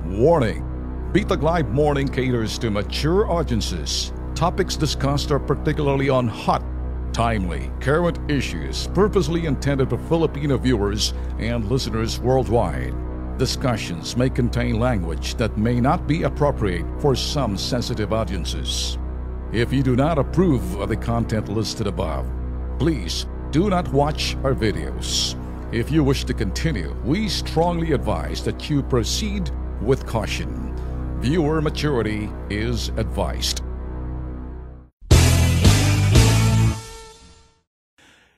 Warning! Bitag Live Morning caters to mature audiences. Topics discussed are particularly on hot, timely, current issues purposely intended for Filipino viewers and listeners worldwide. Discussions may contain language that may not be appropriate for some sensitive audiences. If you do not approve of the content listed above, please do not watch our videos. If you wish to continue, we strongly advise that you proceed with caution. Viewer maturity is advised.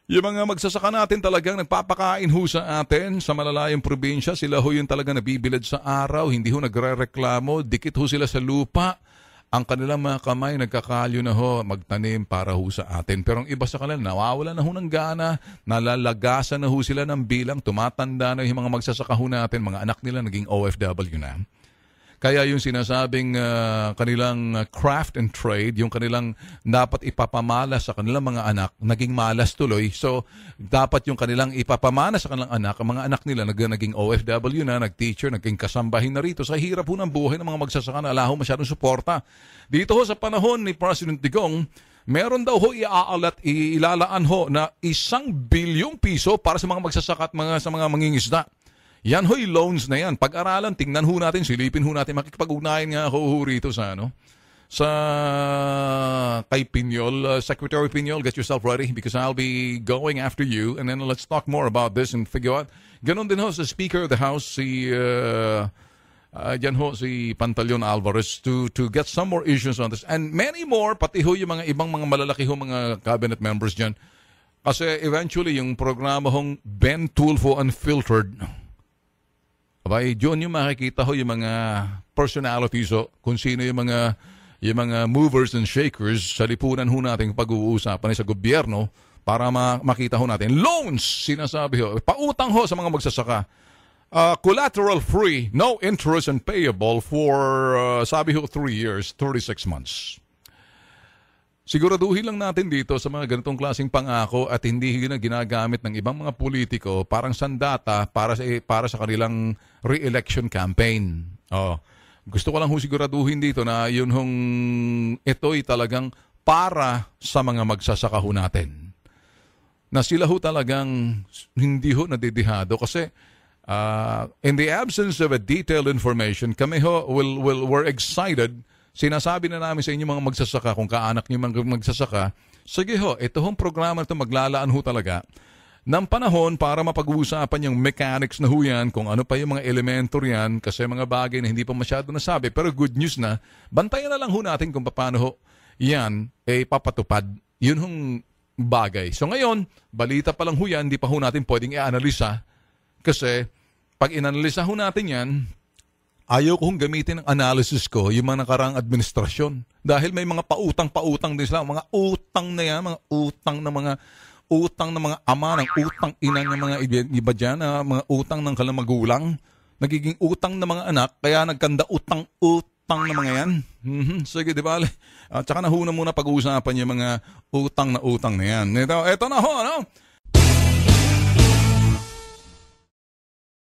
Yung mga magsasaka natin talagang nagpapakain ho sa atin sa malalayong probinsya. Sila ho yung talagang nabibilad sa araw, hindi ho nagre-reklamo, dikit ho sila sa lupa. Ang kanilang mga kamay nagkakalyo na ho magtanim para ho sa atin. Pero ang iba sa kanila nawawala na ho ng gana, nalalagasan na ho sila ng bilang, tumatanda na yung mga magsasaka ho natin, mga anak nila naging OFW na. Kaya yung sinasabing kanilang craft and trade, yung kanilang dapat ipapamalas sa kanilang mga anak, naging malas tuloy. So, dapat yung kanilang ipapamalas sa kanilang anak, ang mga anak nila naging OFW na, nag-teacher, naging kasambahin na rito. Sa hirap ho ng buhay ng mga magsasaka na alaho masyadong suporta. Dito ho sa panahon ni President Digong, meron daw ho ilalaan ho na 1 bilyong piso para sa mga magsasaka at sa mga mangingisda. Yan ho'y loans na yan. Pag-aralan, tingnan ho natin, silipin ho natin, makikipag-ugnayan nga ho rito sa kay Piñol. Secretary Piñol, get yourself ready because I'll be going after you and then let's talk more about this and figure out. Ganon din ho sa Speaker of the House, si Pantaleon Alvarez to get some more issues on this. And many more, pati ho yung mga ibang mga malalaki ho mga cabinet members dyan. Kasi eventually, yung programa hong Ben Tulfo Unfiltered, abay, John, yung makikita ho yung mga personalities ho, kung sino yung mga movers and shakers sa lipunan ho natin pag-uusapan sa gobyerno para makita ho natin. Loans, sinasabi ho. Pautang ho sa mga magsasaka. Collateral free, no interest and payable for, sabi ho, 3 years, 36 months. Siguraduhin lang natin dito sa mga ganitong klaseng pangako at hindi na ginagamit ng ibang mga politiko parang sandata para sa kanilang re-election campaign. Gusto ko lang siguraduhin dito na ito'y talagang para sa mga magsasaka ho natin. Na sila ho talagang hindi ho nadidihado kasi in the absence of a detailed information, kami ho we're excited. Sinasabi na namin sa inyo mga magsasaka, kung kaanak niyo mga magsasaka, sige ho, ito hong programa ito maglalaan ho talaga ng panahon para mapag-uusapan yung mechanics na ho yan, kung ano pa yung mga elemento yan, kasi mga bagay na hindi pa masyado nasabi. Pero good news na, bantayan na lang ho natin kung paano ho yan papatupad. Yun hong bagay. So ngayon, balita pa lang ho yan, hindi pa ho natin pwedeng i-analisa. Kasi pag inanalisa ho natin yan, ayaw kong gamitin ang analysis ko yung mga nakarang administrasyon. Dahil may mga pautang-pautang din sila. Mga utang na yan, mga utang ng mga ama, ng utang ina ng mga iba dyan, mga utang ng kanilang magulang. Nagiging utang ng mga anak, kaya nagkanda utang ng mga yan. Sige, di ba? Tsaka nahuna muna pag-uusapan yung mga utang na yan. Ito na ho,